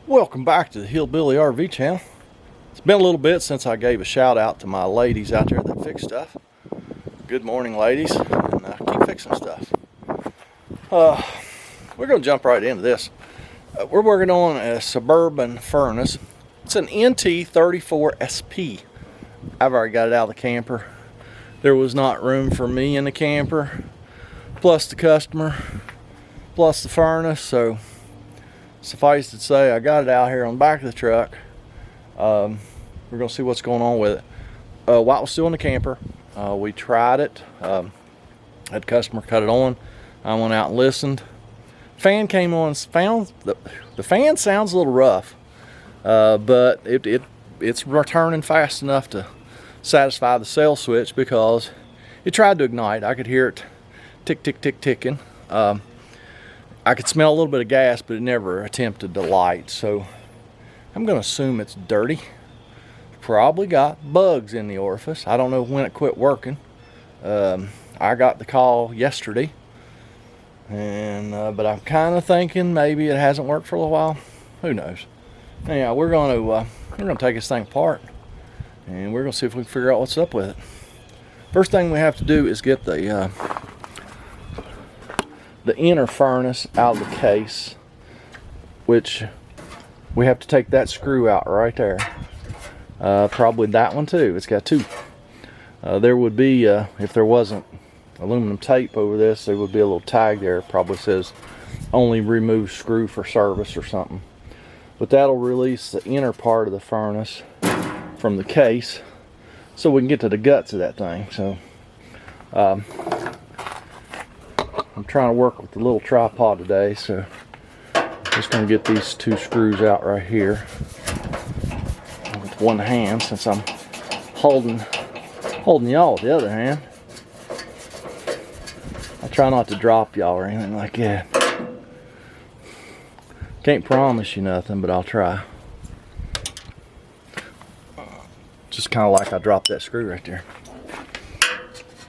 Welcome back to the Hillbilly RV channel. It's been a little bit since I gave a shout out to my ladies out there that fix stuff. Good morning, ladies, and keep fixing stuff. We're going to jump right into this. We're working on a Suburban Furnace. It's an NT34 SP. I've already got it out of the camper. There was not room for me in the camper, plus the customer, plus the furnace, so suffice to say, I got it out here on the back of the truck. We're gonna see what's going on with it. While it was still in the camper, we tried it. Had a customer cut it on. I went out and listened. Fan came on. Found the fan sounds a little rough, but it's returning fast enough to satisfy the cell switch because it tried to ignite. I could hear it tick, tick, tick, ticking. I could smell a little bit of gas, but it never attempted to light. So I'm going to assume it's dirty. Probably got bugs in the orifice. I don't know when it quit working. I got the call yesterday, and but I'm kind of thinking maybe it hasn't worked for a little while. Who knows? Anyhow, we're going to take this thing apart, and we're going to see if we can figure out what's up with it. First thing we have to do is get the inner furnace out of the case, which we have to take that screw out right there. Probably that one too. It's got two. There would be, if there wasn't aluminum tape over this, there would be a little tag there. It probably says only remove screw for service or something. But that'll release the inner part of the furnace from the case so we can get to the guts of that thing. So I'm trying to work with the little tripod today, so I'm just going to get these two screws out right here with one hand, since I'm holding y'all with the other hand. I try not to drop y'all or anything like that. Can't promise you nothing, but I'll try. Just kind of like I dropped that screw right there.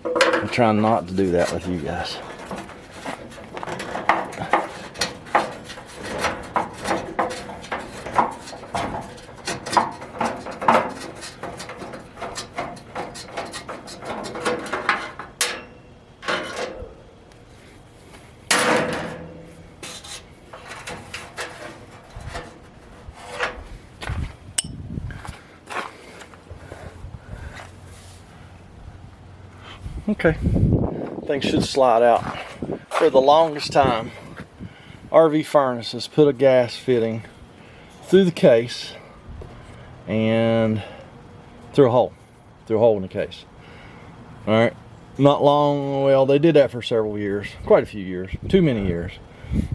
I'm trying not to do that with you guys. Okay, things should slide out. For the longest time, RV furnaces put a gas fitting through the case and through a hole in the case. All right, not long, well, they did that for several years, quite a few years, too many years.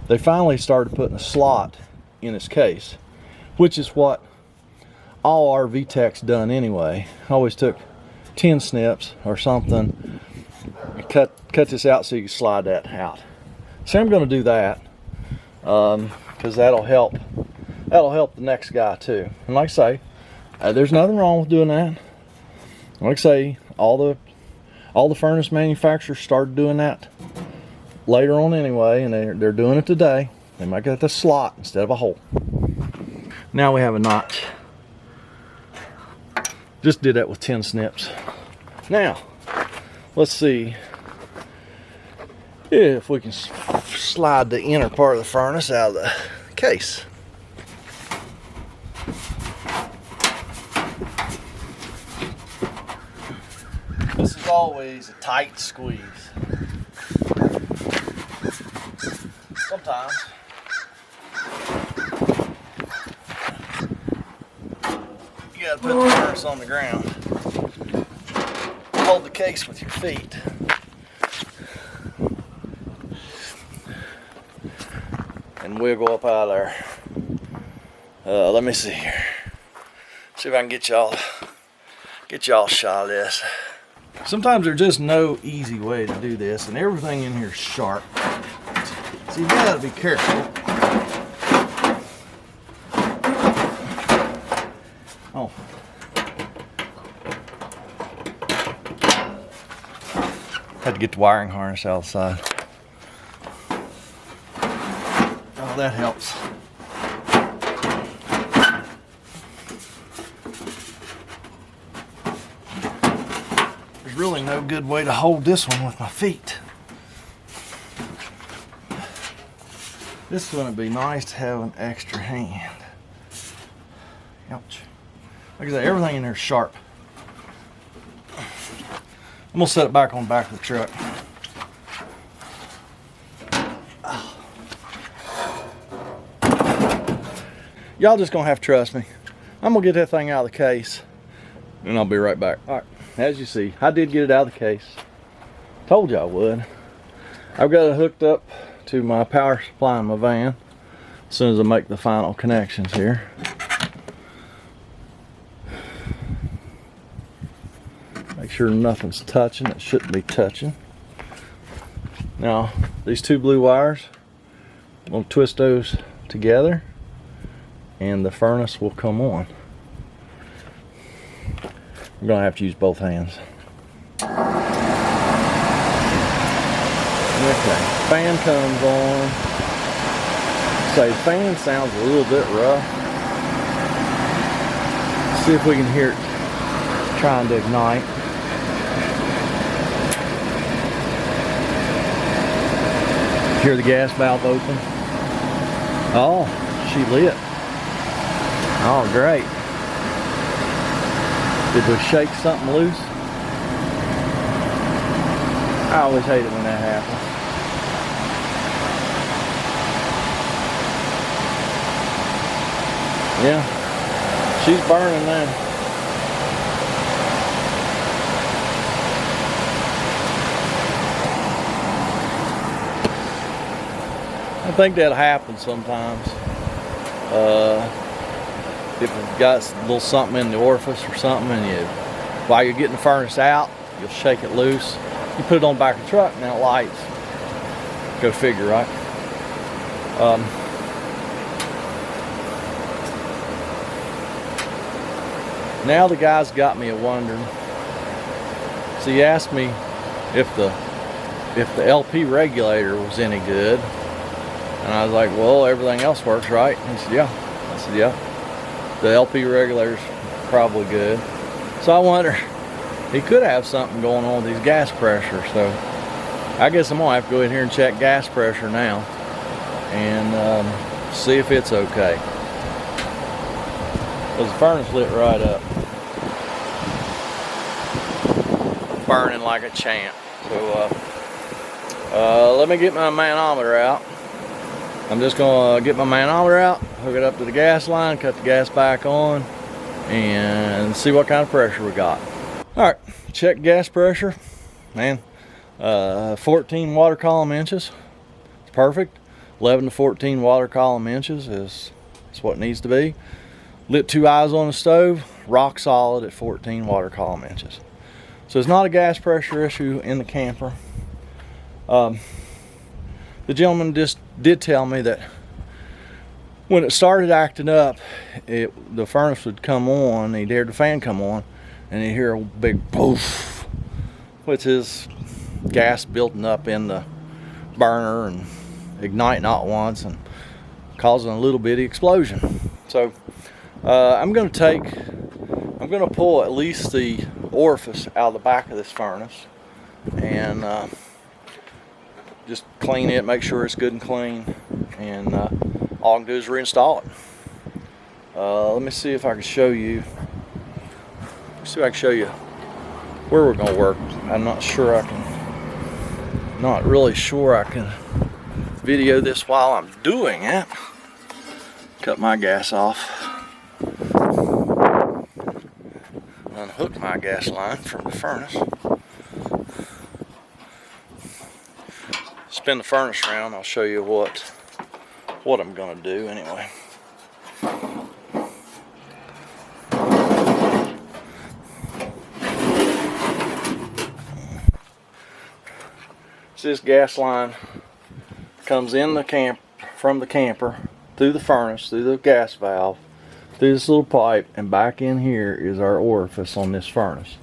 They finally started putting a slot in its case, which is what all RV techs done anyway. I always took 10 snips or something, cut this out so you can slide that out. So I'm going to do that because that'll help the next guy too. And like I say, there's nothing wrong with doing that. Like I say, all the furnace manufacturers started doing that later on anyway, and they're doing it today. They might get the slot instead of a hole. Now we have a notch. Just did that with 10 snips. Now, let's see if we can slide the inner part of the furnace out of the case. This is always a tight squeeze. Sometimes you gotta put the furnace on the ground. Hold the case with your feet. And wiggle up out of there. Let me see here. See if I can get y'all a shot of this. Sometimes there's just no easy way to do this, and everything in here is sharp. So you gotta be careful. Oh. Had to get the wiring harness outside. Oh, that helps. really no good way to hold this one with my feet. This is going to be nice to have an extra hand. Ouch. Like I said, everything in there is sharp. I'm going to set it back on the back of the truck. Y'all just going to have to trust me. I'm going to get that thing out of the case, and I'll be right back. All right, as you see, I did get it out of the case. Told you I would. I've got it hooked up to my power supply in my van as soon as I make the final connections here. Make sure nothing's touching. It shouldn't be touching. Now, these two blue wires, I'm going to twist those together and the furnace will come on. I'm going to have to use both hands. Okay, fan comes on. Say, fan sounds a little bit rough. See if we can hear it trying to ignite. Hear the gas valve open. Oh, she lit. Oh, great. Did we shake something loose? I always hate it when that happens. Yeah, she's burning now. I think that'll happen sometimes. If you've got a little something in the orifice or something, and while you're getting the furnace out, you'll shake it loose. You put it on the back of the truck and it lights. Go figure, right? Now the guy's got me a wondering. So he asked me if the LP regulator was any good. And I was like, well, everything else works, right? And he said, yeah. I said, yeah. The LP regulator's probably good. So I wonder, he could have something going on with these gas pressure. So I guess I'm gonna have to go in here and check gas pressure now and see if it's okay. Because the furnace lit right up. Burning like a champ. So let me get my manometer out. I'm just gonna get my manometer out, hook it up to the gas line, cut the gas back on, and see what kind of pressure we got. All right, check gas pressure. Man, 14 water column inches. It's perfect. 11 to 14 water column inches is what it needs to be. Lit 2 eyes on the stove, rock solid at 14 water column inches. So it's not a gas pressure issue in the camper. The gentleman just did tell me that when it started acting up, the furnace would come on, he'd hear the fan come on, and he'd hear a big poof, which is gas building up in the burner and igniting all at once and causing a little bitty explosion. So I'm going to pull at least the orifice out of the back of this furnace and just clean it, make sure it's good and clean, and all I can do is reinstall it. Let me see if I can show you. Where we're going to work. I'm not really sure I can video this while I'm doing it. Cut my gas off. Unhook my gas line from the furnace. Spin the furnace around, I'll show you what I'm gonna do anyway. So this gas line comes in from the camper through the furnace, through the gas valve, through this little pipe, and back in here is our orifice on this furnace.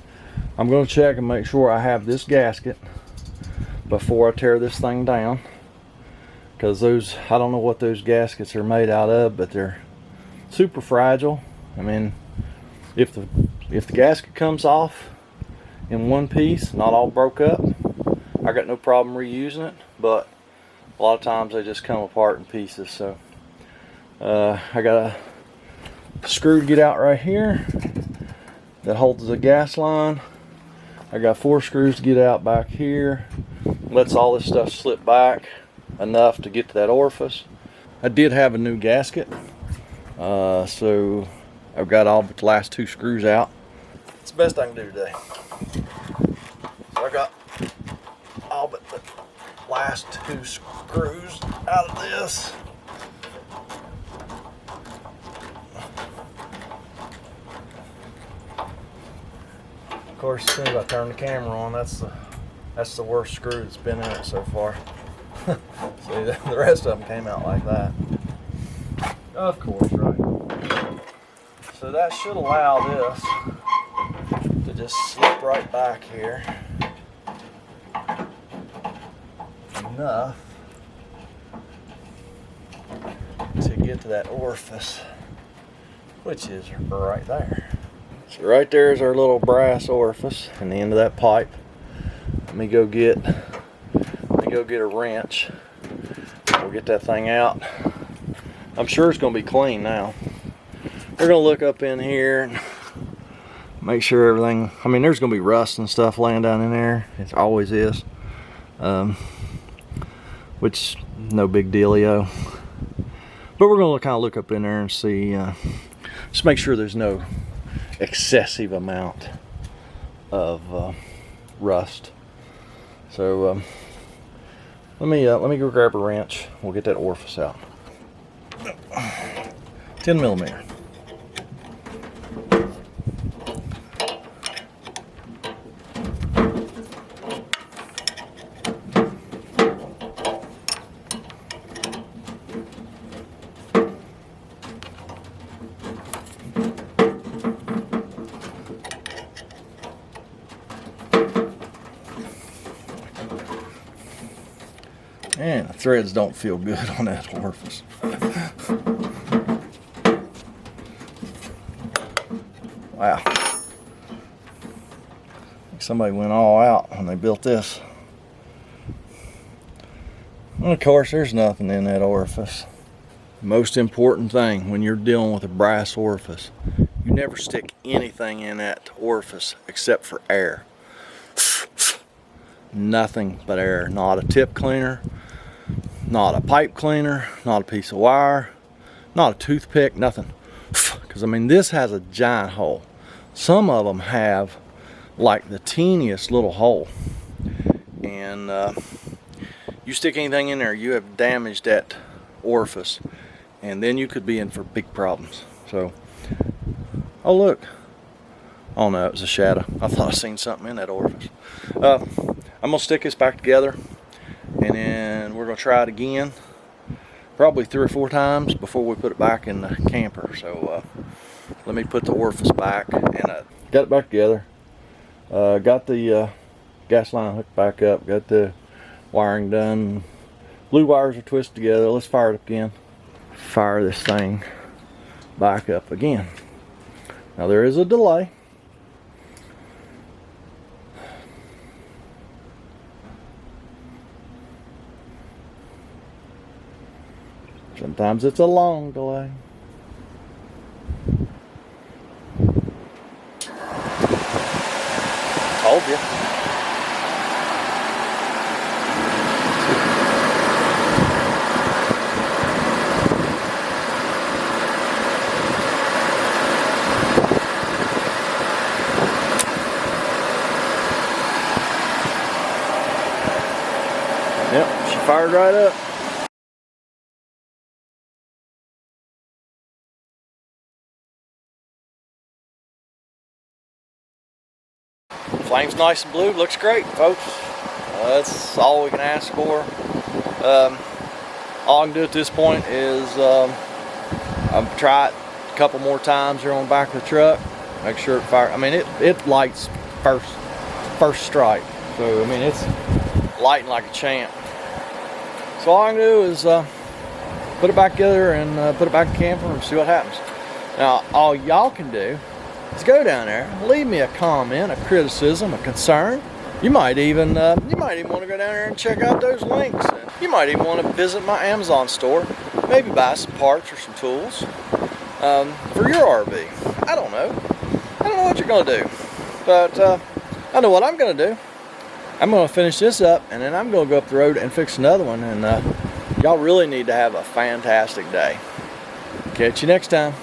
I'm going to check and make sure I have this gasket before I tear this thing down, because I don't know what those gaskets are made out of, but they're super fragile. I mean, if the gasket comes off in one piece, not all broke up. I got no problem reusing it, but a lot of times they just come apart in pieces. So I got a screw to get out right here that holds the gas line. I got 4 screws to get out back here. Lets all this stuff slip back enough to get to that orifice. I did have a new gasket, so I've got all but the last 2 screws out. It's the best I can do today. So I got all but the last 2 screws out of this. Of course, as soon as I turn the camera on, that's the worst screw that's been in it so far. See, the rest of them came out like that. Of course, right. So that should allow this to just slip right back here. Enough to get to that orifice, which is right there. So right there is our little brass orifice and the end of that pipe. Let me go get a wrench. We'll get that thing out. I'm sure it's going to be clean now. We're going to look up in here and make sure everything, I mean, there's going to be rust and stuff laying down in there. It always is. Which, no big dealio. But we're going to kind of look up in there and see, just make sure there's no excessive amount of rust. So let me go grab a wrench. We'll get that orifice out. 10mm. And the threads don't feel good on that orifice. Wow. Somebody went all out when they built this. And of course, there's nothing in that orifice. Most important thing when you're dealing with a brass orifice, you never stick anything in that orifice except for air. Nothing but air. Not a tip cleaner, not a pipe cleaner, not a piece of wire, not a toothpick, nothing. Because I mean, this has a giant hole. Some of them have like the teeniest little hole, and you stick anything in there, you have damaged that orifice, and then you could be in for big problems. So, oh look, oh no, it was a shadow. I thought I seen something in that orifice. I'm gonna stick this back together, and then we're gonna try it again, probably 3 or 4 times before we put it back in the camper. So let me put the orifice back, and got it back together. Got the gas line hooked back up, got the wiring done. Blue wires are twisted together. Let's fire it up again. Fire this thing back up again. Now there is a delay. Sometimes it's a long delay. Told you. Yep, she fired right up. Flame's nice and blue, looks great, folks. That's all we can ask for. All I can do at this point is I'll try it a couple more times here on the back of the truck. Make sure it fires. I mean, it lights first strike. So I mean, it's lighting like a champ. So all I can do is put it back together and put it back in the camper and see what happens. Now, all y'all can do is go down there, leave me a comment, a criticism, a concern. You might even want to go down there and check out those links. And you might even want to visit my Amazon store, maybe buy some parts or some tools for your RV. I don't know what you're gonna do, but I know what I'm gonna do. I'm gonna finish this up, and then I'm gonna go up the road and fix another one. And y'all really need to have a fantastic day. Catch you next time.